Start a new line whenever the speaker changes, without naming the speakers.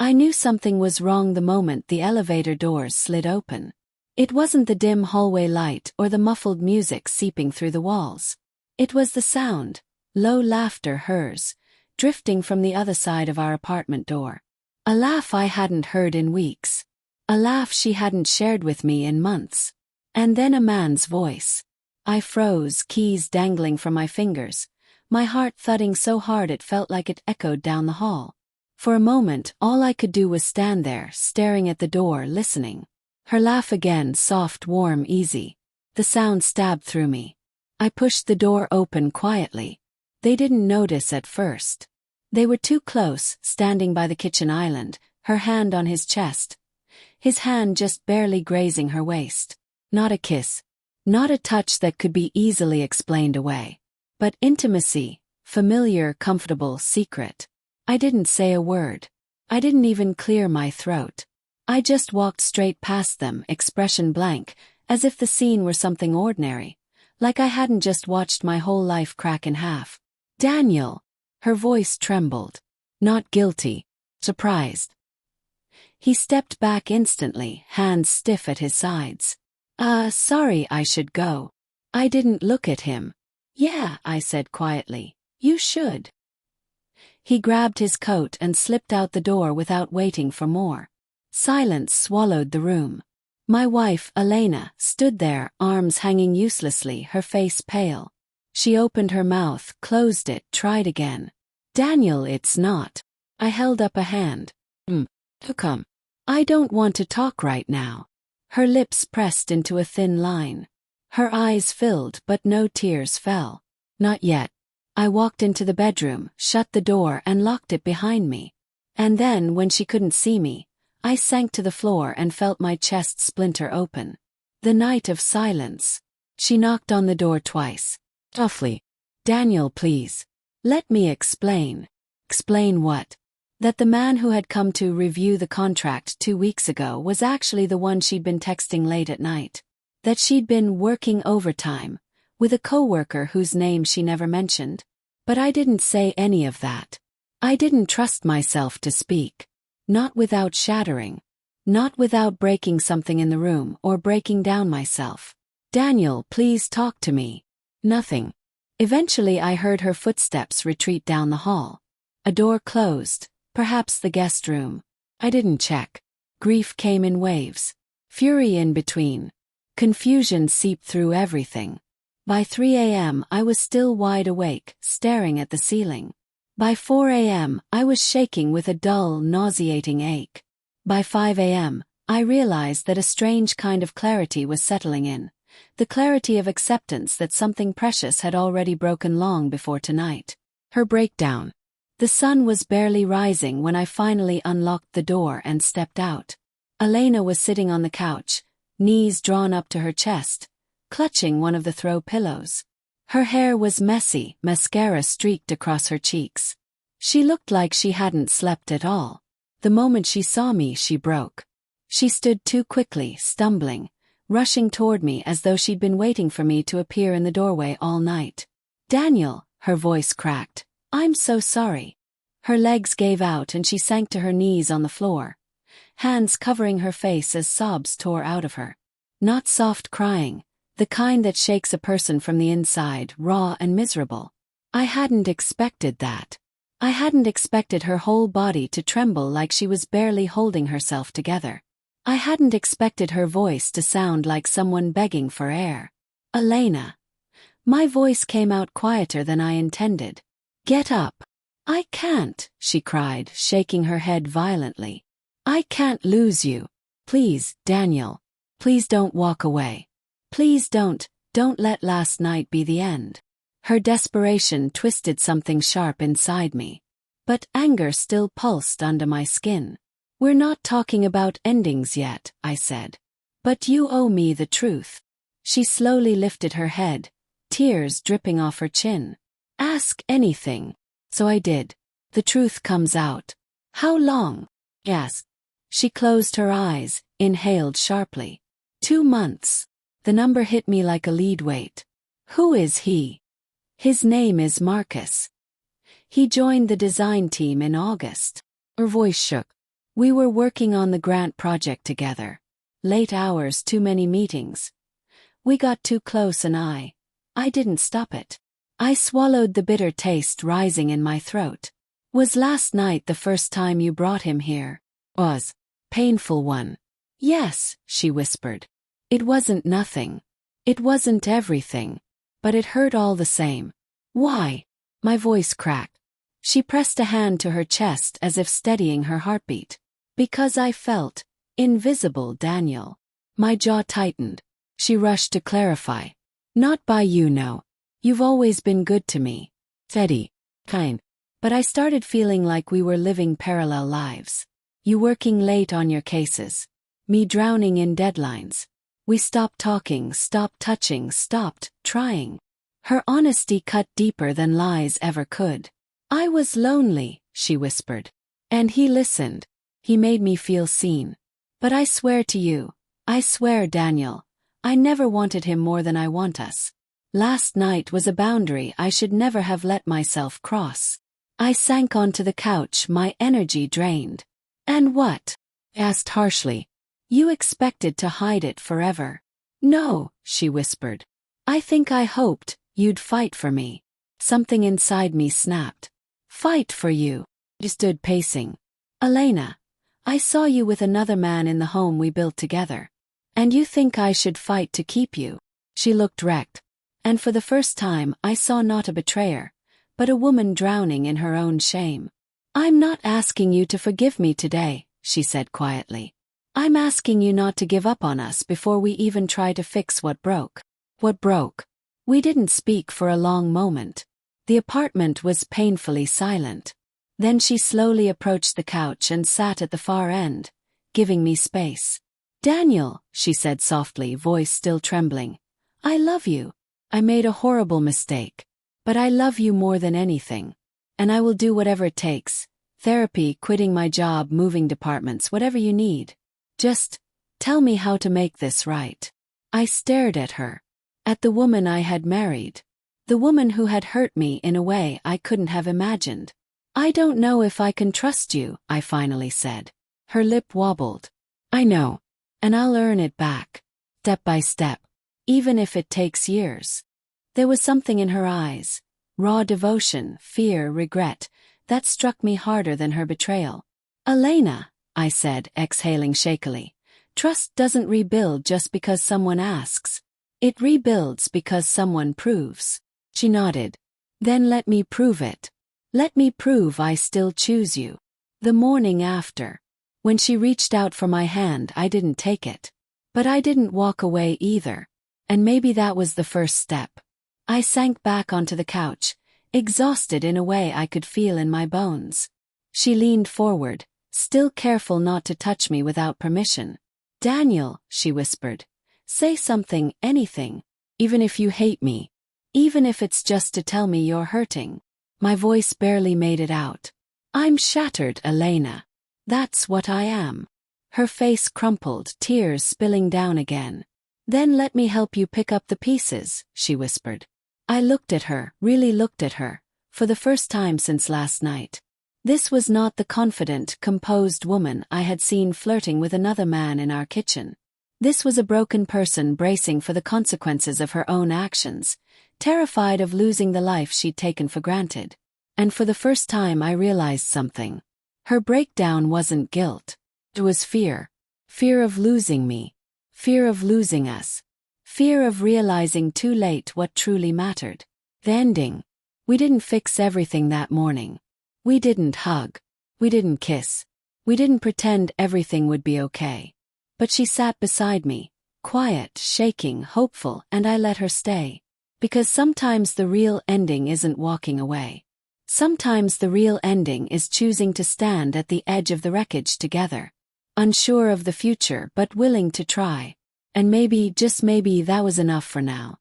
I knew something was wrong the moment the elevator doors slid open. It wasn't the dim hallway light or the muffled music seeping through the walls. It was the sound, low laughter hers, drifting from the other side of our apartment door. A laugh I hadn't heard in weeks. A laugh she hadn't shared with me in months. And then a man's voice. I froze, keys dangling from my fingers, my heart thudding so hard it felt like it echoed down the hall. For a moment, all I could do was stand there, staring at the door, listening. Her laugh again, soft, warm, easy. The sound stabbed through me. I pushed the door open quietly. They didn't notice at first. They were too close, standing by the kitchen island, her hand on his chest. His hand just barely grazing her waist. Not a kiss. Not a touch that could be easily explained away. But intimacy, familiar, comfortable, secret. I didn't say a word. I didn't even clear my throat. I just walked straight past them, expression blank, as if the scene were something ordinary. Like I hadn't just watched my whole life crack in half. Daniel! Her voice trembled. Not guilty. Surprised. He stepped back instantly, hands stiff at his sides. Sorry, I should go. I didn't look at him. Yeah, I said quietly. You should. He grabbed his coat and slipped out the door without waiting for more. Silence swallowed the room. My wife, Elena, stood there, arms hanging uselessly, her face pale. She opened her mouth, closed it, tried again. Daniel, it's not. I held up a hand. Come. I don't want to talk right now. Her lips pressed into a thin line. Her eyes filled, but no tears fell. Not yet. I walked into the bedroom, shut the door and locked it behind me. And then, when she couldn't see me, I sank to the floor and felt my chest splinter open. The night of silence. She knocked on the door twice. Softly. Daniel, please. Let me explain. Explain what? That the man who had come to review the contract 2 weeks ago was actually the one she'd been texting late at night. That she'd been working overtime with a coworker whose name she never mentioned. But I didn't say any of that. I didn't trust myself to speak. Not without shattering. Not without breaking something in the room or breaking down myself. Daniel, please talk to me. Nothing. Eventually I heard her footsteps retreat down the hall. A door closed, perhaps the guest room. I didn't check. Grief came in waves. Fury in between. Confusion seeped through everything. By 3 a.m. I was still wide awake, staring at the ceiling. By 4 a.m. I was shaking with a dull, nauseating ache. By 5 a.m. I realized that a strange kind of clarity was settling in. The clarity of acceptance that something precious had already broken long before tonight. Her breakdown. The sun was barely rising when I finally unlocked the door and stepped out. Elena was sitting on the couch, knees drawn up to her chest, clutching one of the throw pillows. Her hair was messy, mascara streaked across her cheeks. She looked like she hadn't slept at all. The moment she saw me, she broke. She stood too quickly, stumbling, rushing toward me as though she'd been waiting for me to appear in the doorway all night. Daniel, her voice cracked. I'm so sorry. Her legs gave out and she sank to her knees on the floor, hands covering her face as sobs tore out of her. Not soft crying. The kind that shakes a person from the inside, raw and miserable. I hadn't expected that. I hadn't expected her whole body to tremble like she was barely holding herself together. I hadn't expected her voice to sound like someone begging for air. Elena. My voice came out quieter than I intended. Get up. I can't, she cried, shaking her head violently. I can't lose you. Please, Daniel. Please don't walk away. Please don't let last night be the end. Her desperation twisted something sharp inside me. But anger still pulsed under my skin. We're not talking about endings yet, I said. But you owe me the truth. She slowly lifted her head, tears dripping off her chin. Ask anything. So I did. The truth comes out. How long? Yes. She closed her eyes, inhaled sharply. 2 months. The number hit me like a lead weight. Who is he? His name is Marcus. He joined the design team in August. Her voice shook. We were working on the grant project together. Late hours, too many meetings. We got too close and I didn't stop it. I swallowed the bitter taste rising in my throat. Was last night the first time you brought him here? Was. Painful one. Yes, she whispered. It wasn't nothing. It wasn't everything. But it hurt all the same. Why? My voice cracked. She pressed a hand to her chest as if steadying her heartbeat. Because I felt invisible, Daniel. My jaw tightened. She rushed to clarify. Not by you, no. You've always been good to me. Steady. Kind. But I started feeling like we were living parallel lives. You working late on your cases. Me drowning in deadlines. We stopped talking, stopped touching, stopped trying. Her honesty cut deeper than lies ever could. I was lonely, she whispered. And he listened. He made me feel seen. But I swear to you, I swear, Daniel, I never wanted him more than I want us. Last night was a boundary I should never have let myself cross. I sank onto the couch, my energy drained. And what? Asked harshly. You expected to hide it forever. No, she whispered. I think I hoped you'd fight for me. Something inside me snapped. Fight for you. I stood pacing. Elena, I saw you with another man in the home we built together. And you think I should fight to keep you? She looked wrecked. And for the first time I saw not a betrayer, but a woman drowning in her own shame. I'm not asking you to forgive me today, she said quietly. I'm asking you not to give up on us before we even try to fix what broke. What broke? We didn't speak for a long moment. The apartment was painfully silent. Then she slowly approached the couch and sat at the far end, giving me space. Daniel, she said softly, voice still trembling. I love you. I made a horrible mistake. But I love you more than anything. And I will do whatever it takes. Therapy, quitting my job, moving departments, whatever you need. Just tell me how to make this right. I stared at her. At the woman I had married. The woman who had hurt me in a way I couldn't have imagined. I don't know if I can trust you, I finally said. Her lip wobbled. I know. And I'll earn it back. Step by step. Even if it takes years. There was something in her eyes. Raw devotion, fear, regret. That struck me harder than her betrayal. Elena, I said, exhaling shakily. Trust doesn't rebuild just because someone asks. It rebuilds because someone proves. She nodded. Then let me prove it. Let me prove I still choose you. The morning after. When she reached out for my hand, I didn't take it. But I didn't walk away either. And maybe that was the first step. I sank back onto the couch, exhausted in a way I could feel in my bones. She leaned forward, still careful not to touch me without permission. Daniel, she whispered. Say something, anything. Even if you hate me. Even if it's just to tell me you're hurting. My voice barely made it out. I'm shattered, Elena. That's what I am. Her face crumpled, tears spilling down again. Then let me help you pick up the pieces, she whispered. I looked at her, really looked at her, for the first time since last night. This was not the confident, composed woman I had seen flirting with another man in our kitchen. This was a broken person bracing for the consequences of her own actions, terrified of losing the life she'd taken for granted. And for the first time I realized something. Her breakdown wasn't guilt. It was fear. Fear of losing me. Fear of losing us. Fear of realizing too late what truly mattered. The ending. We didn't fix everything that morning. We didn't hug. We didn't kiss. We didn't pretend everything would be okay. But she sat beside me, quiet, shaking, hopeful, and I let her stay. Because sometimes the real ending isn't walking away. Sometimes the real ending is choosing to stand at the edge of the wreckage together. Unsure of the future but willing to try. And maybe, just maybe, that was enough for now.